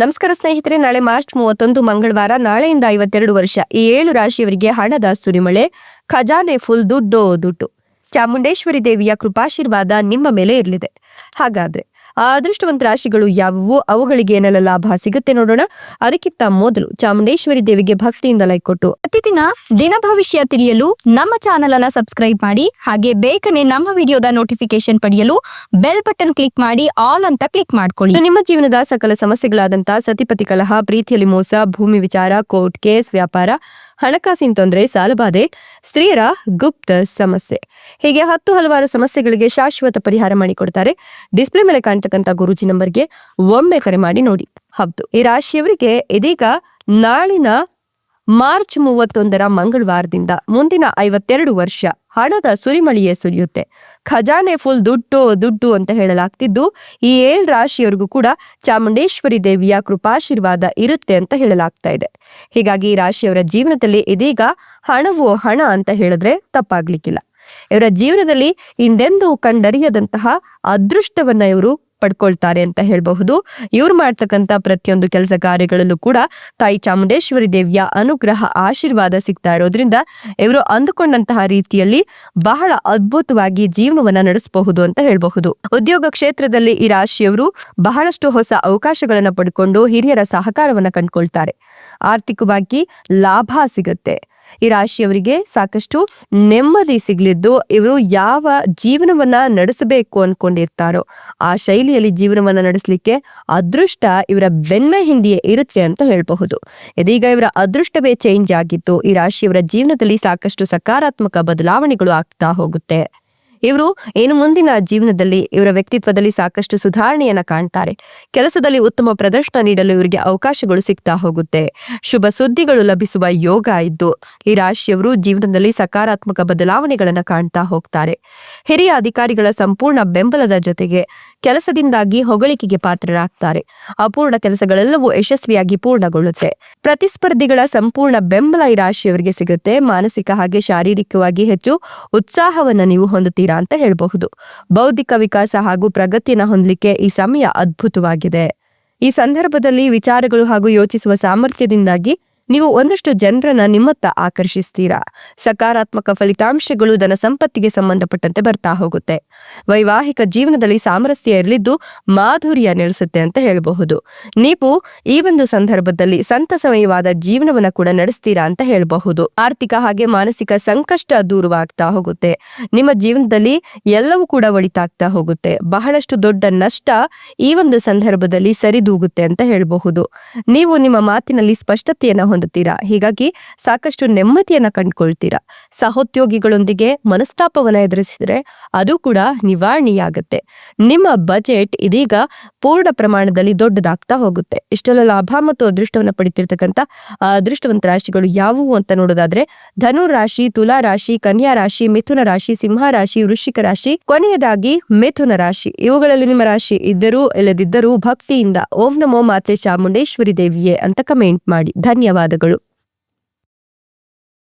ನಮಸ್ಕಾರ ಸ್ನೇಹಿತರೆ, ನಾಳೆ ಮಾರ್ಚ್ 31 ಮಂಗಳವಾರ, ನಾಳೆಯಿಂದ 52 ವರ್ಷ ಈ 7 ರಾಶಿಯವರಿಗೆ ಹಣದ ಸುರಿಮಳೆ, ಖಜಾನೆ ಫುಲ್ ದುಡ್ಡು. ಚಾಮುಂಡೇಶ್ವರಿ ದೇವಿಯ ಕೃಪಾಶೀರ್ವಾದ ನಿಮ್ಮ ಮೇಲೆ ಇರಲಿದೆ. ಹಾಗಾದ್ರೆ ಆ ಅದೃಷ್ಟವಂತ ರಾಶಿಗಳು ಯಾವುವು, ಅವುಗಳಿಗೆ ಏನೆಲ್ಲ ಲಾಭ ಸಿಗುತ್ತೆ ನೋಡೋಣ. ಅದಕ್ಕಿಂತ ಮೊದಲು ಚಾಮುಂಡೇಶ್ವರಿ ದೇವಿಗೆ ಭಕ್ತಿಯಿಂದ ಲೈಕ್ ಕೊಟ್ಟು ಪ್ರತಿದಿನ ದಿನ ಭವಿಷ್ಯ ತಿಳಿಯಲು ನಮ್ಮ ಚಾನೆಲ್ ಅನ್ನ ಸಬ್ಸ್ಕ್ರೈಬ್ ಮಾಡಿ. ಹಾಗೆ ಬೇಗನೆ ನಮ್ಮ ವಿಡಿಯೋದ ನೋಟಿಫಿಕೇಶನ್ ಪಡೆಯಲು ಬೆಲ್ ಬಟನ್ ಕ್ಲಿಕ್ ಮಾಡಿ ಆಲ್ ಅಂತ ಕ್ಲಿಕ್ ಮಾಡ್ಕೊಳ್ಳಿ. ನಿಮ್ಮ ಜೀವನದ ಸಕಲ ಸಮಸ್ಯೆಗಳಾದಂತಹ ಸತಿಪತಿ ಕಲಹ, ಪ್ರೀತಿಯಲ್ಲಿ ಮೋಸ, ಭೂಮಿ ವಿಚಾರ, ಕೋರ್ಟ್ ಕೇಸ್, ವ್ಯಾಪಾರ, ಹಣಕಾಸಿನ ತೊಂದರೆ, ಸಾಲಬಾಧೆ, ಸ್ತ್ರೀಯರ ಗುಪ್ತ ಸಮಸ್ಯೆ, ಹೀಗೆ ಹಲವಾರು ಸಮಸ್ಯೆಗಳಿಗೆ ಶಾಶ್ವತ ಪರಿಹಾರ ಮಾಡಿಕೊಡ್ತಾರೆ. ಡಿಸ್ಪ್ಲೇ ಮೇಲೆ ಕಾಣ್ತಕ್ಕಂಥ ಗುರೂಜಿ ನಂಬರ್ಗೆ ಒಮ್ಮೆ ಕರೆ ಮಾಡಿ ನೋಡಿ. ಹೌದು, ಈ ರಾಶಿಯವರಿಗೆ ಇದೀಗ ನಾಳಿನ ಮಾರ್ಚ್ 31 ಮಂಗಳವಾರದಿಂದ ಮುಂದಿನ 52 ವರ್ಷ ಹಣದ ಸುರಿಮಳೆಯೇ ಸುರಿಯುತ್ತೆ. ಖಜಾನೆ ಫುಲ್ ದುಡ್ಡು ಅಂತ ಹೇಳಲಾಗ್ತಿದ್ದು, ಈ 7 ರಾಶಿಯವರಿಗೂ ಕೂಡ ಚಾಮುಂಡೇಶ್ವರಿ ದೇವಿಯ ಕೃಪಾಶೀರ್ವಾದ ಇರುತ್ತೆ ಅಂತ ಹೇಳಲಾಗ್ತಾ ಇದೆ. ಹೀಗಾಗಿ ಈ ರಾಶಿಯವರ ಜೀವನದಲ್ಲಿ ಇದೀಗ ಹಣವು ಹಣ ಅಂತ ಹೇಳಿದ್ರೆ ತಪ್ಪಾಗ್ಲಿಕ್ಕಿಲ್ಲ. ಇವರ ಜೀವನದಲ್ಲಿ ಹಿಂದೆಂದೂ ಕಂಡರಿಯದಂತಹ ಅದೃಷ್ಟವನ್ನ ಇವರು ಪಡ್ಕೊಳ್ತಾರೆ ಅಂತ ಹೇಳಬಹುದು. ಇವ್ರು ಮಾಡ್ತಕ್ಕಂಥ ಪ್ರತಿಯೊಂದು ಕೆಲಸ ಕಾರ್ಯಗಳಲ್ಲೂ ಕೂಡ ತಾಯಿ ಚಾಮುಂಡೇಶ್ವರಿ ದೇವಿಯ ಅನುಗ್ರಹ, ಆಶೀರ್ವಾದ ಸಿಗ್ತಾ ಇರೋದ್ರಿಂದ ಇವರು ಅಂದುಕೊಂಡಂತಹ ರೀತಿಯಲ್ಲಿ ಬಹಳ ಅದ್ಭುತವಾಗಿ ಜೀವನವನ್ನ ನಡೆಸಬಹುದು ಅಂತ ಹೇಳಬಹುದು. ಉದ್ಯೋಗ ಕ್ಷೇತ್ರದಲ್ಲಿ ಈ ರಾಶಿಯವರು ಬಹಳಷ್ಟು ಹೊಸ ಅವಕಾಶಗಳನ್ನ ಪಡ್ಕೊಂಡು ಹಿರಿಯರ ಸಹಕಾರವನ್ನ ಕಂಡುಕೊಳ್ತಾರೆ. ಆರ್ಥಿಕವಾಗಿ ಲಾಭ ಸಿಗುತ್ತೆ. ಈ ರಾಶಿಯವರಿಗೆ ಸಾಕಷ್ಟು ನೆಮ್ಮದಿ ಸಿಗ್ಲಿದ್ದು, ಇವರು ಯಾವ ಜೀವನವನ್ನ ನಡೆಸಬೇಕು ಅನ್ಕೊಂಡಿರ್ತಾರೋ ಆ ಶೈಲಿಯಲ್ಲಿ ಜೀವನವನ್ನ ನಡೆಸಲಿಕ್ಕೆ ಅದೃಷ್ಟ ಇವರ ಬೆನ್ನ ಹಿಂದೆಯೇ ಇರುತ್ತೆ ಅಂತ ಹೇಳಬಹುದು. ಇದೀಗ ಇವರ ಅದೃಷ್ಟವೇ ಚೇಂಜ್ ಆಗಿತ್ತು. ಈ ರಾಶಿಯವರ ಜೀವನದಲ್ಲಿ ಸಾಕಷ್ಟು ಸಕಾರಾತ್ಮಕ ಬದಲಾವಣೆಗಳು ಆಗ್ತಾ ಹೋಗುತ್ತೆ. ಇವರು ಏನು ಮುಂದಿನ ಜೀವನದಲ್ಲಿ ಇವರ ವ್ಯಕ್ತಿತ್ವದಲ್ಲಿ ಸಾಕಷ್ಟು ಸುಧಾರಣೆಯನ್ನ ಕಾಣ್ತಾರೆ. ಕೆಲಸದಲ್ಲಿ ಉತ್ತಮ ಪ್ರದರ್ಶನ ನೀಡಲು ಇವರಿಗೆ ಅವಕಾಶಗಳು ಸಿಗ್ತಾ ಹೋಗುತ್ತೆ. ಶುಭ ಸುದ್ದಿಗಳು ಲಭಿಸುವ ಯೋಗ ಇದ್ದು, ಈ ರಾಶಿಯವರು ಜೀವನದಲ್ಲಿ ಸಕಾರಾತ್ಮಕ ಬದಲಾವಣೆಗಳನ್ನ ಕಾಣ್ತಾ ಹೋಗ್ತಾರೆ. ಹಿರಿಯ ಅಧಿಕಾರಿಗಳ ಸಂಪೂರ್ಣ ಬೆಂಬಲದ ಜೊತೆಗೆ ಕೆಲಸದಿಂದಾಗಿ ಹೊಗಳಿಕೆಗೆ ಪಾತ್ರರಾಗ್ತಾರೆ. ಅಪೂರ್ಣ ಕೆಲಸಗಳೆಲ್ಲವೂ ಯಶಸ್ವಿಯಾಗಿ ಪೂರ್ಣಗೊಳ್ಳುತ್ತೆ. ಪ್ರತಿಸ್ಪರ್ಧಿಗಳ ಸಂಪೂರ್ಣ ಬೆಂಬಲ ಈ ರಾಶಿಯವರಿಗೆ ಸಿಗುತ್ತೆ. ಮಾನಸಿಕ ಹಾಗೆ ಶಾರೀರಿಕವಾಗಿ ಹೆಚ್ಚು ಉತ್ಸಾಹವನ್ನ ನೀವು ಹೊಂದುತ್ತೀರಾ ಅಂತ ಹೇಳಬಹುದು. ಬೌದ್ಧಿಕ ವಿಕಾಸ ಹಾಗೂ ಪ್ರಗತಿಯನ್ನ ಹೊಂದಲಿಕ್ಕೆ ಈ ಸಮಯ ಅದ್ಭುತವಾಗಿದೆ. ಈ ಸಂದರ್ಭದಲ್ಲಿ ವಿಚಾರಗಳು ಹಾಗೂ ಯೋಚಿಸುವ ಸಾಮರ್ಥ್ಯದಿಂದಾಗಿ ನೀವು ಒಂದಷ್ಟು ಜನರನ್ನ ನಿಮ್ಮತ್ತ ಆಕರ್ಷಿಸ್ತೀರಾ. ಸಕಾರಾತ್ಮಕ ಫಲಿತಾಂಶಗಳು ಧನ ಸಂಪತ್ತಿಗೆ ಸಂಬಂಧಪಟ್ಟಂತೆ ಬರ್ತಾ ಹೋಗುತ್ತೆ. ವೈವಾಹಿಕ ಜೀವನದಲ್ಲಿ ಸಾಮರಸ್ಯ ಇರಲಿದ್ದು ಮಾಧುರ್ಯ ನೆಲೆಸುತ್ತೆ ಅಂತ ಹೇಳಬಹುದು. ನೀವು ಈ ಒಂದು ಸಂದರ್ಭದಲ್ಲಿ ಸಂತಸಮಯವಾದ ಜೀವನವನ್ನ ಕೂಡ ನಡೆಸ್ತೀರಾ ಅಂತ ಹೇಳಬಹುದು. ಆರ್ಥಿಕ ಹಾಗೆ ಮಾನಸಿಕ ಸಂಕಷ್ಟ ದೂರವಾಗ್ತಾ ಹೋಗುತ್ತೆ. ನಿಮ್ಮ ಜೀವನದಲ್ಲಿ ಎಲ್ಲವೂ ಕೂಡ ಒಳಿತಾಗ್ತಾ ಹೋಗುತ್ತೆ. ಬಹಳಷ್ಟು ದೊಡ್ಡ ನಷ್ಟ ಈ ಒಂದು ಸಂದರ್ಭದಲ್ಲಿ ಸರಿದೂಗುತ್ತೆ ಅಂತ ಹೇಳಬಹುದು. ನೀವು ನಿಮ್ಮ ಮಾತಿನಲ್ಲಿ ಸ್ಪಷ್ಟತೆಯನ್ನ ಹೊಂದುತ್ತೀರಾ. ಹೀಗಾಗಿ ಸಾಕಷ್ಟು ನೆಮ್ಮದಿಯನ್ನ ಕಂಡುಕೊಳ್ತೀರಾ. ಸಹೋದ್ಯೋಗಿಗಳೊಂದಿಗೆ ಮನಸ್ತಾಪವನ್ನ ಎದುರಿಸಿದ್ರೆ ಅದು ಕೂಡ ನಿವಾರಣೆಯಾಗುತ್ತೆ. ನಿಮ್ಮ ಬಜೆಟ್ ಇದೀಗ ಪೂರ್ಣ ಪ್ರಮಾಣದಲ್ಲಿ ದೊಡ್ಡದಾಗ್ತಾ ಹೋಗುತ್ತೆ. ಇಷ್ಟೆಲ್ಲ ಲಾಭ ಮತ್ತು ಅದೃಷ್ಟವನ್ನ ಪಡಿತಿರ್ತಕ್ಕಂಥ ಅದೃಷ್ಟವಂತ ರಾಶಿಗಳು ಯಾವುವು ಅಂತ ನೋಡೋದಾದ್ರೆ, ಧನು ರಾಶಿ, ತುಲಾ ರಾಶಿ, ಕನ್ಯಾ ರಾಶಿ, ಮಿಥುನ ರಾಶಿ, ಸಿಂಹ ರಾಶಿ, ವೃಶ್ಚಿಕ ರಾಶಿ, ಕೊನೆಯದಾಗಿ ಮಿಥುನ ರಾಶಿ. ಇವುಗಳಲ್ಲಿ ನಿಮ್ಮ ರಾಶಿ ಇದ್ದರೂ ಇಲ್ಲದಿದ್ದರೂ ಭಕ್ತಿಯಿಂದ ಓಂ ನಮೋ ಮಾತೆ ಚಾಮುಂಡೇಶ್ವರಿ ದೇವಿಯೇ ಅಂತ ಕಮೆಂಟ್ ಮಾಡಿ. ಧನ್ಯವಾದಗಳು.